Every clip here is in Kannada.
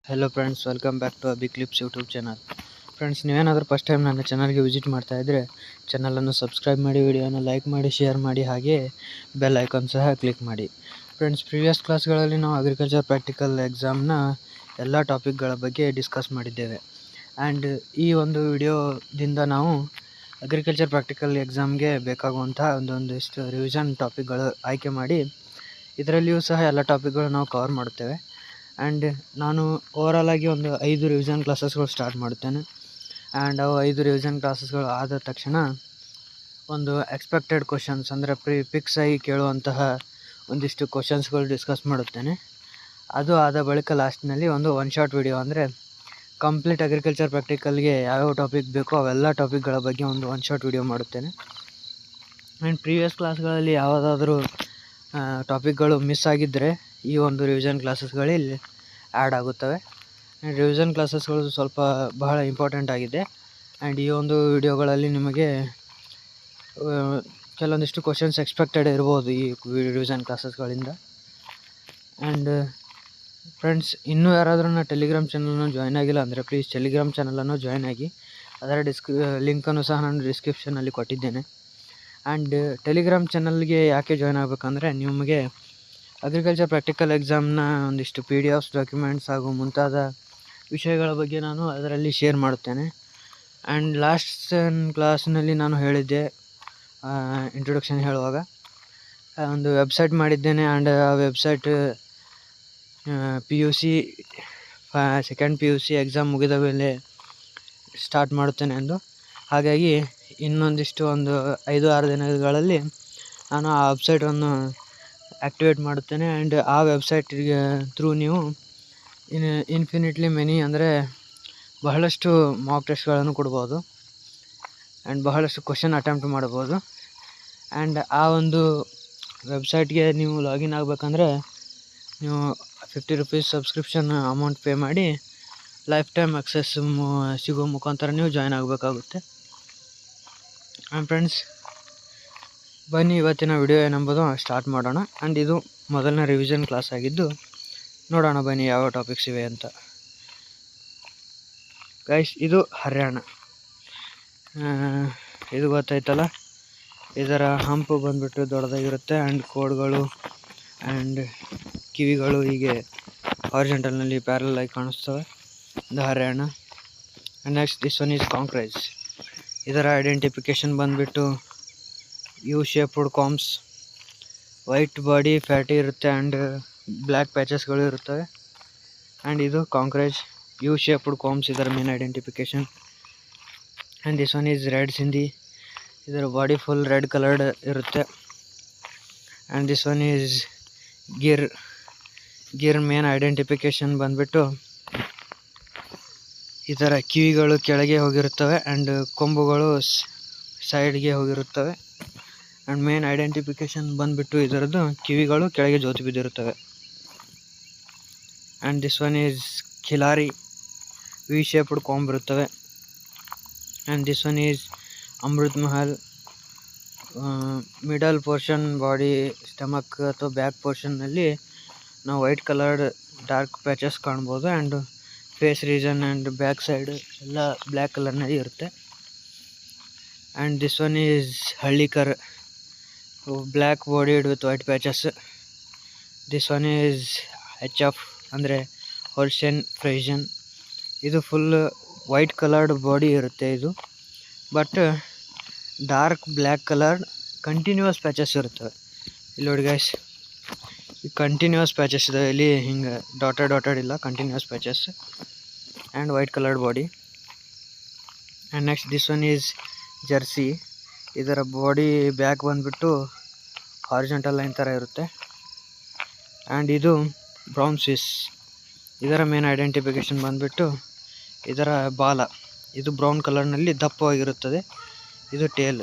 Hello friends, welcome back to Abhi clips YouTube channel. Friends, ನೀವೇನಾದರೂ ಫಸ್ಟ್ ಟೈಮ್ ನನ್ನ ಚಾನಲ್ಗೆ ವಿಸಿಟ್ ಮಾಡ್ತಾ ಇದ್ದರೆ ಚಾನಲನ್ನು ಸಬ್ಸ್ಕ್ರೈಬ್ ಮಾಡಿ, ವಿಡಿಯೋನ ಲೈಕ್ ಮಾಡಿ, ಶೇರ್ ಮಾಡಿ, ಹಾಗೆ ಬೆಲ್ ಐಕಾನ್ ಸಹ ಕ್ಲಿಕ್ ಮಾಡಿ. ಫ್ರೆಂಡ್ಸ್, ಪ್ರೀವಿಯಸ್ ಕ್ಲಾಸ್ಗಳಲ್ಲಿ ನಾವು ಅಗ್ರಿಕಲ್ಚರ್ ಪ್ರಾಕ್ಟಿಕಲ್ ಎಕ್ಸಾಮ್ನ ಎಲ್ಲ ಟಾಪಿಕ್ಗಳ ಬಗ್ಗೆ ಡಿಸ್ಕಸ್ ಮಾಡಿದ್ದೇವೆ. ಆ್ಯಂಡ್ ಈ ಒಂದು ವಿಡಿಯೋದಿಂದ ನಾವು ಅಗ್ರಿಕಲ್ಚರ್ ಪ್ರಾಕ್ಟಿಕಲ್ ಎಕ್ಸಾಮ್ಗೆ ಬೇಕಾಗುವಂತಹ ಒಂದೊಂದಿಷ್ಟು ರಿವಿಷನ್ ಟಾಪಿಕ್ಗಳು ಆಯ್ಕೆ ಮಾಡಿ ಇದರಲ್ಲಿಯೂ ಸಹ ಎಲ್ಲ ಟಾಪಿಕ್ಗಳು ನಾವು ಕವರ್ ಮಾಡುತ್ತೇವೆ. ಆ್ಯಂಡ್ ನಾನು ಓವರಾಲ್ ಆಗಿ ಒಂದು 5 ರಿವಿಷನ್ ಕ್ಲಾಸಸ್ಗಳು ಸ್ಟಾರ್ಟ್ ಮಾಡುತ್ತೇನೆ. ಆ್ಯಂಡ್ ಅವು 5 ರಿವಿಷನ್ ಕ್ಲಾಸಸ್ಗಳು ಆದ ತಕ್ಷಣ ಒಂದು ಎಕ್ಸ್ಪೆಕ್ಟೆಡ್ ಕ್ವಶನ್ಸ್ ಅಂದರೆ ಫಿಕ್ಸ್ ಆಗಿ ಕೇಳುವಂತಹ ಒಂದಿಷ್ಟು ಕ್ವಶನ್ಸ್ಗಳು ಡಿಸ್ಕಸ್ ಮಾಡುತ್ತೇನೆ. ಅದು ಆದ ಬಳಿಕ ಲಾಸ್ಟ್ನಲ್ಲಿ ಒಂದು ಒನ್ ಶಾರ್ಟ್ ವಿಡಿಯೋ ಅಂದರೆ ಕಂಪ್ಲೀಟ್ ಅಗ್ರಿಕಲ್ಚರ್ ಪ್ರಾಕ್ಟಿಕಲ್ಗೆ ಯಾವ್ಯಾವ ಟಾಪಿಕ್ ಬೇಕೋ ಅವೆಲ್ಲ ಟಾಪಿಕ್ಗಳ ಬಗ್ಗೆ ಒಂದು ಒನ್ ಶಾರ್ಟ್ ವಿಡಿಯೋ ಮಾಡುತ್ತೇನೆ. ಆ್ಯಂಡ್ ಪ್ರೀವಿಯಸ್ ಕ್ಲಾಸ್ಗಳಲ್ಲಿ ಯಾವುದಾದ್ರೂ ಟಾಪಿಕ್ಗಳು ಮಿಸ್ ಆಗಿದ್ದರೆ ಈ ಒಂದು ರಿವಿಷನ್ ಕ್ಲಾಸಸ್ಗಳಲ್ಲಿ ಆ್ಯಡ್ ಆಗುತ್ತವೆ. ಆ್ಯಂಡ್ ರಿವಿಷನ್ ಕ್ಲಾಸಸ್ಗಳು ಸ್ವಲ್ಪ ಬಹಳ ಇಂಪಾರ್ಟೆಂಟ್ ಆಗಿದೆ. ಆ್ಯಂಡ್ ಈ ಒಂದು ವಿಡಿಯೋಗಳಲ್ಲಿ ನಿಮಗೆ ಕೆಲವೊಂದಿಷ್ಟು ಕ್ವಶನ್ಸ್ ಎಕ್ಸ್ಪೆಕ್ಟೆಡ್ ಇರ್ಬೋದು ಈ ರಿವಿಷನ್ ಕ್ಲಾಸಸ್ಗಳಿಂದ. ಆ್ಯಂಡ್ ಫ್ರೆಂಡ್ಸ್, ಇನ್ನೂ ಯಾರಾದರೂ ನನ್ನ ಟೆಲಿಗ್ರಾಮ್ ಚಾನಲನ್ನು ಜಾಯ್ನ್ ಆಗಿಲ್ಲ ಅಂದರೆ ಪ್ಲೀಸ್ ಟೆಲಿಗ್ರಾಮ್ ಚಾನಲನ್ನು ಜಾಯ್ನ್ ಆಗಿ. ಅದರ ಲಿಂಕನ್ನು ಸಹ ನಾನು ಡಿಸ್ಕ್ರಿಪ್ಷನಲ್ಲಿ ಕೊಟ್ಟಿದ್ದೇನೆ. ಆ್ಯಂಡ್ ಟೆಲಿಗ್ರಾಮ್ ಚಾನಲ್ಗೆ ಯಾಕೆ ಜಾಯ್ನ್ ಆಗಬೇಕಂದ್ರೆ ನಿಮಗೆ ಅಗ್ರಿಕಲ್ಚರ್ ಪ್ರಾಕ್ಟಿಕಲ್ ಎಕ್ಸಾಮ್ನ ಒಂದಿಷ್ಟು PDF ಡಾಕ್ಯುಮೆಂಟ್ಸ್ ಹಾಗೂ ಮುಂತಾದ ವಿಷಯಗಳ ಬಗ್ಗೆ ನಾನು ಅದರಲ್ಲಿ ಶೇರ್ ಮಾಡುತ್ತೇನೆ. ಆ್ಯಂಡ್ ಲಾಸ್ಟ್ ಕ್ಲಾಸ್ನಲ್ಲಿ ನಾನು ಹೇಳಿದ್ದೆ, ಇಂಟ್ರೊಡಕ್ಷನ್ ಹೇಳುವಾಗ ಒಂದು ವೆಬ್ಸೈಟ್ ಮಾಡಿದ್ದೇನೆ. ಆ್ಯಂಡ್ ಆ website PUC second PUC exam ಮುಗಿದ ಮೇಲೆ ಸ್ಟಾರ್ಟ್ ಮಾಡುತ್ತೇನೆ ಎಂದು. ಹಾಗಾಗಿ ಇನ್ನೊಂದಿಷ್ಟು ಒಂದು 5-6 ದಿನಗಳಲ್ಲಿ ನಾನು ಆ ವೆಬ್ಸೈಟನ್ನು ಆ್ಯಕ್ಟಿವೇಟ್ ಮಾಡುತ್ತೇನೆ. ಆ್ಯಂಡ್ ಆ ವೆಬ್ಸೈಟಿಗೆ ಥ್ರೂ ನೀವು ಇನ್ಫಿನಿಟ್ಲಿ ಮೆನಿ ಅಂದರೆ ಬಹಳಷ್ಟು ಮಾಕ್ ಟೆಸ್ಟ್ಗಳನ್ನು ಕೊಡ್ಬೋದು ಆ್ಯಂಡ್ ಬಹಳಷ್ಟು ಕ್ವಶನ್ ಅಟೆಂಪ್ಟ್ ಮಾಡ್ಬೋದು. ಆ್ಯಂಡ್ ಆ ಒಂದು ವೆಬ್ಸೈಟ್ಗೆ ನೀವು ಲಾಗಿನ್ ಆಗಬೇಕಂದ್ರೆ ನೀವು 50 ರೂಪೀಸ್ ಸಬ್ಸ್ಕ್ರಿಪ್ಷನ್ ಅಮೌಂಟ್ ಪೇ ಮಾಡಿ ಲೈಫ್ ಟೈಮ್ ಅಕ್ಸೆಸ್ ಸಿಗೋ ಮುಖಾಂತರ ನೀವು ಜಾಯ್ನ್ ಆಗಬೇಕಾಗುತ್ತೆ. ಆ್ಯಂಡ್ ಫ್ರೆಂಡ್ಸ್, ಬನ್ನಿ ಇವತ್ತಿನ ವಿಡಿಯೋ ಏನೆಂಬುದು ಸ್ಟಾರ್ಟ್ ಮಾಡೋಣ. ಆ್ಯಂಡ್ ಇದು ಮೊದಲನೇ ರಿವಿಷನ್ ಕ್ಲಾಸ್ ಆಗಿದ್ದು ನೋಡೋಣ ಬನ್ನಿ ಯಾವ ಟಾಪಿಕ್ಸ್ ಇವೆ ಅಂತ. ಗೈಸ್, ಇದು ಹರ್ಯಾಣ. ಇದು ಗೊತ್ತಾಯ್ತಲ್ಲ, ಇದರ ಹಂಪು ಬಂದುಬಿಟ್ಟು ದೊಡ್ಡದಾಗಿರುತ್ತೆ. ಆ್ಯಂಡ್ ಕೋಡ್ಗಳು ಆ್ಯಂಡ್ ಕಿವಿಗಳು ಹೀಗೆ ಹಾರಿಜಾಂಟಲ್ನಲ್ಲಿ ಪ್ಯಾರಲ್ ಆಗಿ ಕಾಣಿಸ್ತವೆ. ಇದು Haryana. And next this one is Kankrej. ಇದರ ಐಡೆಂಟಿಫಿಕೇಷನ್ ಬಂದುಬಿಟ್ಟು U shaped combs, white body, fatty ಇರುತ್ತೆ ಆ್ಯಂಡ್ ಬ್ಲ್ಯಾಕ್ ಪ್ಯಾಚಸ್ಗಳು ಇರುತ್ತವೆ. ಆ್ಯಂಡ್ ಇದು ಕಾಂಕ್ರೇಜ್, ಯು ಶೇಪ್ಡ್ ಕಾಮ್ಸ್ ಇದರ main identification. And this one is red Sindhi. ಇದರ ಬಾಡಿ ಫುಲ್ ರೆಡ್ ಕಲರ್ಡ್ ಇರುತ್ತೆ. And this one is Gir main identification ಬಂದುಬಿಟ್ಟು ಇದರ ಕಿವಿಗಳು ಕೆಳಗೆ ಹೋಗಿರುತ್ತವೆ ಆ್ಯಂಡ್ ಕೊಂಬುಗಳು ಸೈಡ್ಗೆ ಹೋಗಿರುತ್ತವೆ. ಆ್ಯಂಡ್ ಮೇನ್ ಐಡೆಂಟಿಫಿಕೇಷನ್ ಬಂದುಬಿಟ್ಟು ಇದರದ್ದು ಕಿವಿಗಳು ಕೆಳಗೆ ಜೋತು ಬಿದ್ದಿರುತ್ತವೆ. And this one is Khillari, V shaped comb ಇರುತ್ತವೆ. And this one is Amrit Mahal. Middle portion body stomach ಅಥವಾ ಬ್ಯಾಕ್ ಪೋರ್ಷನ್ನಲ್ಲಿ ನಾವು ವೈಟ್ ಕಲರ್ಡ್ ಡಾರ್ಕ್ ಪ್ಯಾಚಸ್ ಕಾಣ್ಬೋದು. And face region and back side ಎಲ್ಲ ಬ್ಲ್ಯಾಕ್ ಕಲರ್ನಲ್ಲಿ ಇರುತ್ತೆ. And this one is Hallikar, black bodied with white patches. This one is HF ಅಂದರೆ ಹೋಲ್ಸ್ಟೈನ್ ಫ್ರೈಜನ್. ಇದು ಫುಲ್ ವೈಟ್ ಕಲರ್ಡ್ ಬಾಡಿ ಇರುತ್ತೆ ಇದು, but dark black coloured continuous patches ಇರುತ್ತವೆ. ಇಲ್ಲಿ ನೋಡಿ ಗೈಸ್, ಈ ಕಂಟಿನ್ಯೂಸ್ ಪ್ಯಾಚಸ್ ಇದೆ, ಇಲ್ಲಿ ಹಿಂಗೆ ಡಾಟೆಡ್ ಇಲ್ಲ, continuous patches and white coloured body. And next this one is Jersey. ಇದರ ಬಾಡಿ ಬ್ಯಾಕ್ ಬಂದುಬಿಟ್ಟು ಹಾರಿಜಾಂಟಲ್ ಲೈನ್ ಥರ ಇರುತ್ತೆ. ಆ್ಯಂಡ್ ಇದು ಬ್ರೌನ್ ಸ್ವಿಸ್. ಇದರ ಮೇನ್ ಐಡೆಂಟಿಫಿಕೇಷನ್ ಬಂದುಬಿಟ್ಟು ಇದರ ಬಾಲ, ಇದು ಬ್ರೌನ್ ಕಲರ್ನಲ್ಲಿ ದಪ್ಪವಾಗಿರುತ್ತದೆ. ಇದು ಟೇಲ್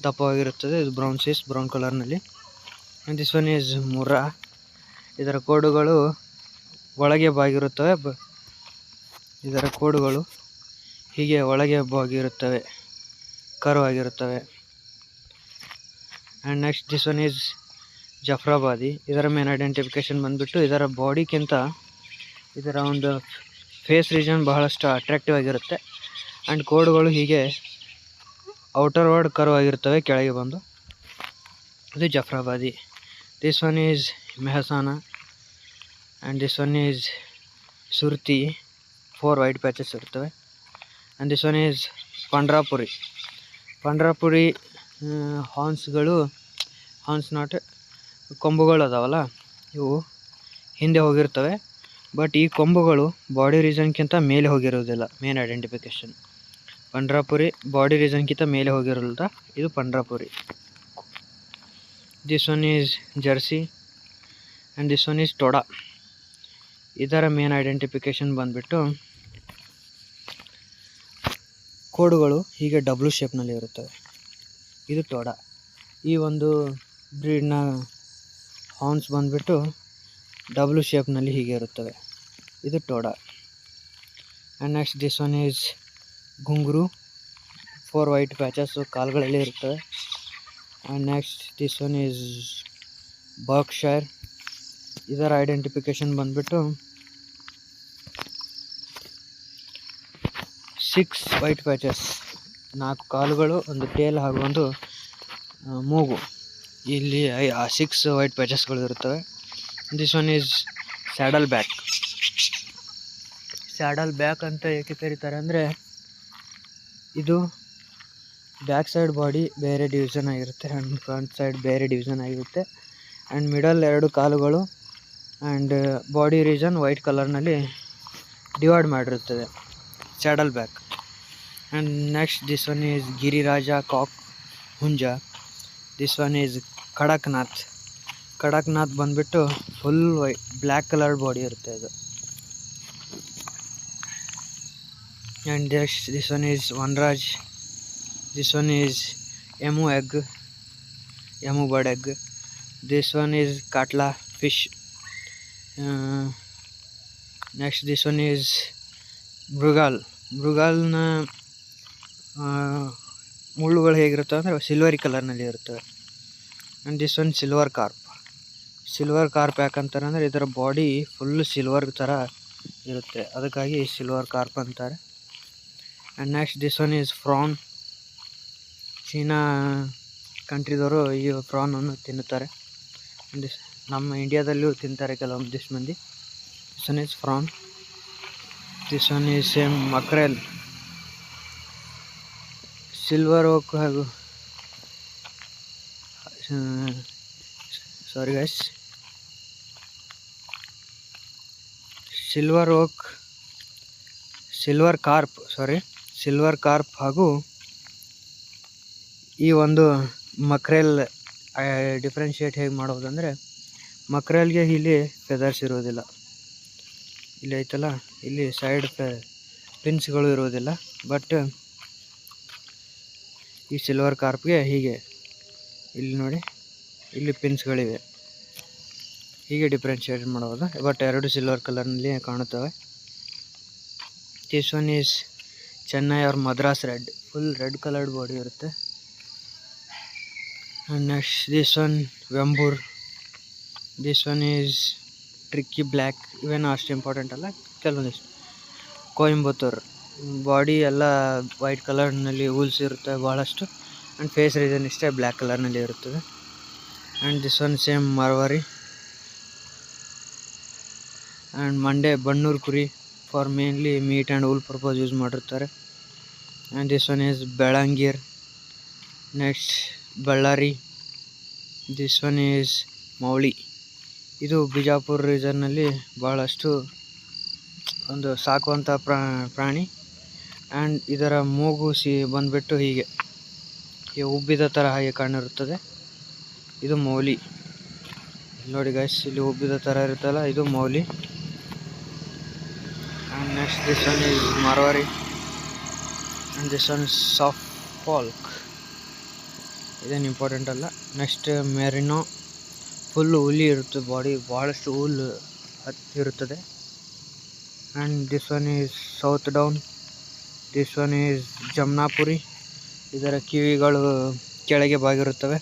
ದಪ್ಪವಾಗಿರುತ್ತದೆ. ಇದು ಬ್ರೌನ್ ಸ್ವಿಸ್, ಬ್ರೌನ್ ಕಲರ್ನಲ್ಲಿ. And this one is Murrah. ಇದರ ಕೋಡುಗಳು ಒಳಗೆ ಬಾಗಿರುತ್ತವೆ. ಇದರ ಕೋಡುಗಳು ಹೀಗೆ ಒಳಗೆ ಬಾಗಿರುತ್ತವೆ, ಕರ್ವ್ ಆಗಿರುತ್ತವೆ. And next this one is Jafarabadi. ಇದರ ಮೇನ್ ಐಡೆಂಟಿಫಿಕೇಷನ್ ಬಂದುಬಿಟ್ಟು ಇದರ ಬಾಡಿಗಿಂತ ಇದರ ಒಂದು ಫೇಸ್ ರೀಜನ್ ಬಹಳಷ್ಟು ಅಟ್ರಾಕ್ಟಿವ್ ಆಗಿರುತ್ತೆ. ಆ್ಯಂಡ್ ಕೋಡ್ಗಳು ಹೀಗೆ ಔಟರ್ ವರ್ಡ್ ಕರ್ವ್ ಆಗಿರ್ತವೆ ಕೆಳಗೆ ಬಂದು. ಇದು Jafarabadi. This one is Mehsana and this one is Surti. 4 white patches ಇರ್ತವೆ. And this one is Pandharpuri. Pandharpuri horns not ಕೊಂಬುಗಳು ಅದಾವಲ್ಲ, ಇವು ಹಿಂದೆ ಹೋಗಿರ್ತವೆ. ಬಟ್ ಈ ಕೊಂಬುಗಳು ಬಾಡಿ ರೀಜನ್ಗಿಂತ ಮೇಲೆ ಹೋಗಿರೋದಿಲ್ಲ. ಮೇನ್ ಐಡೆಂಟಿಫಿಕೇಶನ್ ಪಂಡ್ರಾಪುರಿ ಬಾಡಿ ರೀಜನ್ಗಿಂತ ಮೇಲೆ ಹೋಗಿರೋಲ್ಲ. ಇದು Pandharpuri. This one is Jersey and this one is Toda. ಇದರ ಮೇನ್ ಐಡೆಂಟಿಫಿಕೇಶನ್ ಬಂದುಬಿಟ್ಟು ಕೋಡುಗಳು ಹೀಗೆ ಡಬ್ಲ್ಯೂ ಶೇಪ್ನಲ್ಲಿ ಇರುತ್ತವೆ. ಇದು ಟೋಡಾ. ಈ ಒಂದು ಬ್ರೀಡ್ನ ಹಾರ್ನ್ಸ್ ಬಂದುಬಿಟ್ಟು ಡಬ್ಲ್ಯೂ ಶೇಪ್ನಲ್ಲಿ ಹೀಗೆ ಇರುತ್ತವೆ. ಇದು Toda. And next this one is Ghungroo. 4 white patches ಕಾಲುಗಳಲ್ಲಿ ಇರ್ತವೆ. And next this one is Berkshire. ಇದರ ಐಡೆಂಟಿಫಿಕೇಶನ್ ಬಂದುಬಿಟ್ಟು 6 ವೈಟ್ ಪ್ಯಾಚಸ್, 4 ಕಾಲುಗಳು, ಒಂದು ಟೇಲ್ ಹಾಗೂ ಒಂದು ಮೂಗು. ಇಲ್ಲಿ 6 ವೈಟ್ ಪ್ಯಾಚಸ್ಗಳು ಇರುತ್ತವೆ. This one is saddle back. Saddle back ಅಂತ ಏಕೆ ಕರೀತಾರೆ ಅಂದರೆ, ಇದು ಬ್ಯಾಕ್ ಸೈಡ್ ಬಾಡಿ ಬೇರೆ ಡಿವಿಷನ್ ಆಗಿರುತ್ತೆ ಆ್ಯಂಡ್ ಫ್ರಂಟ್ ಸೈಡ್ ಬೇರೆ ಡಿವಿಷನ್ ಆಗಿರುತ್ತೆ. ಆ್ಯಂಡ್ ಮಿಡಲ್ 2 ಕಾಲುಗಳು ಆ್ಯಂಡ್ ಬಾಡಿ ರೀಜನ್ ವೈಟ್ ಕಲರ್ನಲ್ಲಿ ಡಿವೈಡ್ ಮಾಡಿರುತ್ತದೆ. Saddle back. And next this one is Giriraja cock ಹುಂಜ. This one is Kadaknath. Kadaknath ಬಂದುಬಿಟ್ಟು ಫುಲ್ ಬ್ಲ್ಯಾಕ್ ಕಲರ್ ಬಾಡಿ ಇರುತ್ತೆ ಇದು. And next this one is Vanaraja. This one is emu bird egg. This one is Catla fish. Next this one is Mrigal. ಮೃಗಾಲ್ನ ಮುಳ್ಳುಗಳು ಹೇಗಿರ್ತವೆ ಅಂದರೆ ಸಿಲ್ವರಿ ಕಲರ್ನಲ್ಲಿ ಇರ್ತವೆ. And this one silver carp. Silver carp ಯಾಕಂತಾರೆ ಅಂದರೆ ಇದರ ಬಾಡಿ ಫುಲ್ ಸಿಲ್ವರ್ ಥರ ಇರುತ್ತೆ, ಅದಕ್ಕಾಗಿ ಸಿಲ್ವರ್ ಕಾರ್ಪ್ ಅಂತಾರೆ. And next this one is prawn. China ಕಂಟ್ರಿದವರು ಈ ಫ್ರಾನನ್ನು ತಿನ್ನುತ್ತಾರೆ. ನಮ್ಮ ಇಂಡಿಯಾದಲ್ಲೂ ತಿಂತಾರೆ ಕೆಲವೊಂದಿಷ್ಟು ಮಂದಿ. This one is prawn. This one is same mackerel. Silver oak ಹಾಗೂ ಸಿಲ್ವರ್ ಕಾರ್ಪ್ ಹಾಗೂ ಈ ಒಂದು ಮಕ್ರೆಲ್ ಡಿಫ್ರೆನ್ಷಿಯೇಟ್ ಹೇಗೆ ಮಾಡೋದಂದರೆ, ಮಕ್ರೆಲ್ಗೆ ಇಲ್ಲಿ ಫೆದರ್ಸ್ ಇರೋದಿಲ್ಲ, ಇಲ್ಲಿ ಐತಲ್ಲ ಇಲ್ಲಿ ಸೈಡ್ ಪಿನ್ಸ್ಗಳು ಇರೋದಿಲ್ಲ. ಬಟ್ ಈ ಸಿಲ್ವರ್ ಕಾರ್ಪ್ಗೆ ಹೀಗೆ ಇಲ್ಲಿ ನೋಡಿ, ಇಲ್ಲಿ ಪಿನ್ಸ್ಗಳಿವೆ. ಹೀಗೆ ಡಿಫ್ರೆನ್ಷಿಯೇಟ್ ಮಾಡ್ಬೋದು. ಬಟ್ 2 ಸಿಲ್ವರ್ ಕಲರ್ನಲ್ಲಿ ಕಾಣುತ್ತವೆ. This one is Chennai or Madras red. Full red coloured body ಇರುತ್ತೆ. And next this one Vembur. This one is Trichy black. ಇವೇನು ಅಷ್ಟು ಇಂಪಾರ್ಟೆಂಟ್ ಅಲ್ಲ, ಕೆಲವೊಂದಿಷ್ಟು. ಕೊಯಂಬತ್ತೂರ್. ಬಾಡಿ ಎಲ್ಲ ವೈಟ್ ಕಲರ್ನಲ್ಲಿ ವೂಲ್ಸ್ ಇರುತ್ತೆ ಭಾಳಷ್ಟು. ಆ್ಯಂಡ್ ಫೇಸ್ ರೀಸನ್ ಇಷ್ಟೇ ಬ್ಲ್ಯಾಕ್ ಕಲರ್ನಲ್ಲಿ ಇರುತ್ತದೆ. And this one same Marwari. And ಮಂಡೆ ಬಣ್ಣೂರು ಕುರಿ for mainly meat and wool purpose use ಮಾಡಿರ್ತಾರೆ. ಆ್ಯಂಡ್ ದಿಸ್ ಒನ್ ಈಸ್ ಬೆಳಂಗೀರ್. Next Ballari. This one is ಮೌಳಿ. ಇದು ಬಿಜಾಪುರ ರೀಜನ್ನಲ್ಲಿ ಭಾಳಷ್ಟು ಒಂದು ಸಾಕುವಂಥ ಪ್ರಾಣಿ. ಆ್ಯಂಡ್ ಇದರ ಮೂಗು ಬಂದುಬಿಟ್ಟು ಹೀಗೆ ಉಬ್ಬಿದ ಥರ ಹಾಗೆ ಕಾಣಿರುತ್ತದೆ. ಇದು ಮೌಲಿ. ನೋಡಿ ಗೈಸ್, ಇಲ್ಲಿ ಉಬ್ಬಿದ ಥರ ಇರುತ್ತಲ್ಲ, ಇದು ಮೌಲಿ. And next this one is Marwari. And this one Suffolk. ಇದೇನು ಇಂಪಾರ್ಟೆಂಟ್ ಅಲ್ಲ. Next Merino. ಫುಲ್ಲು ಹುಲಿ ಇರುತ್ತೆ ಬಾಡಿ, ಭಾಳಷ್ಟು ಹುಲ್ಲು ಇರುತ್ತದೆ. And this one is Southdown. This one is Jamunapari. ಇದರ ಕಿವಿಗಳು ಕೆಳಗೆ ಬಾಗಿರುತ್ತವೆ.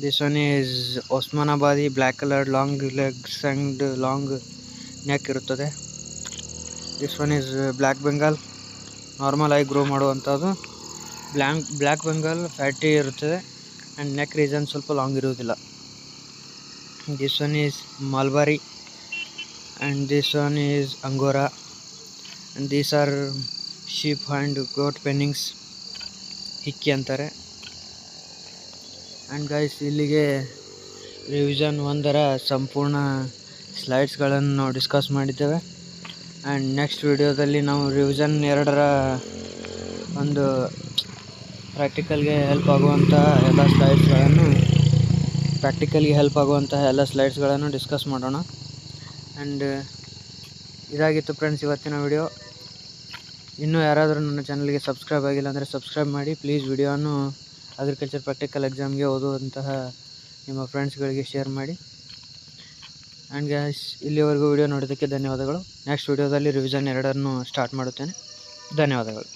This one is Osmanabadi. Black colour, long legs and long neck ಇರುತ್ತದೆ. This one is black Bengal, normal ಆಗಿ ಗ್ರೋ ಮಾಡುವಂಥದ್ದು. ಬ್ಲ್ಯಾಕ್ ಬೆಂಗಾಲ್ ಫ್ಯಾಟಿ ಇರುತ್ತದೆ ಆ್ಯಂಡ್ ನೆಕ್ ರೀಸನ್ ಸ್ವಲ್ಪ ಲಾಂಗ್ ಇರುವುದಿಲ್ಲ. This one is Malabari and this one is Angora and these are sheep and goat pennings, ಹಿಕ್ಕಿ ಅಂತಾರೆ. ಆ್ಯಂಡ್ ಗೈಸ್, ಇಲ್ಲಿಗೆ ರಿವಿಷನ್ 1 ಸಂಪೂರ್ಣ ಸ್ಲೈಡ್ಸ್ಗಳನ್ನು ನಾವು ಡಿಸ್ಕಸ್ ಮಾಡಿದ್ದೇವೆ. ಆ್ಯಂಡ್ ನೆಕ್ಸ್ಟ್ ವಿಡಿಯೋದಲ್ಲಿ ನಾವು ರಿವಿಷನ್ 2 ಒಂದು ಪ್ರಾಕ್ಟಿಕಲ್ಗೆ ಹೆಲ್ಪ್ ಆಗುವಂತಹ ಎಲ್ಲ ಸ್ಲೈಡ್ಸ್ಗಳನ್ನು ಡಿಸ್ಕಸ್ ಮಾಡೋಣ. ಆ್ಯಂಡ್ ಇದಾಗಿತ್ತು ಫ್ರೆಂಡ್ಸ್ ಇವತ್ತಿನ ವಿಡಿಯೋ. ಇನ್ನೂ ಯಾರಾದರೂ ನನ್ನ ಚಾನಲ್ಗೆ ಸಬ್ಸ್ಕ್ರೈಬ್ ಆಗಿಲ್ಲ ಅಂದರೆ ಸಬ್ಸ್ಕ್ರೈಬ್ ಮಾಡಿ ಪ್ಲೀಸ್. ವಿಡಿಯೋವನ್ನು ಅಗ್ರಿಕಲ್ಚರ್ ಪ್ರಾಕ್ಟಿಕಲ್ ಎಕ್ಸಾಮ್ಗೆ ಓದುವಂತಹ ನಿಮ್ಮ ಫ್ರೆಂಡ್ಸ್ಗಳಿಗೆ ಶೇರ್ ಮಾಡಿ. ಆ್ಯಂಡ್ ಗೈಸ್, ಇಲ್ಲಿವರೆಗೂ ವಿಡಿಯೋ ನೋಡೋದಕ್ಕೆ ಧನ್ಯವಾದಗಳು. ನೆಕ್ಸ್ಟ್ ವಿಡಿಯೋದಲ್ಲಿ ರಿವಿಷನ್ 2 ಸ್ಟಾರ್ಟ್ ಮಾಡುತ್ತೇನೆ. ಧನ್ಯವಾದಗಳು.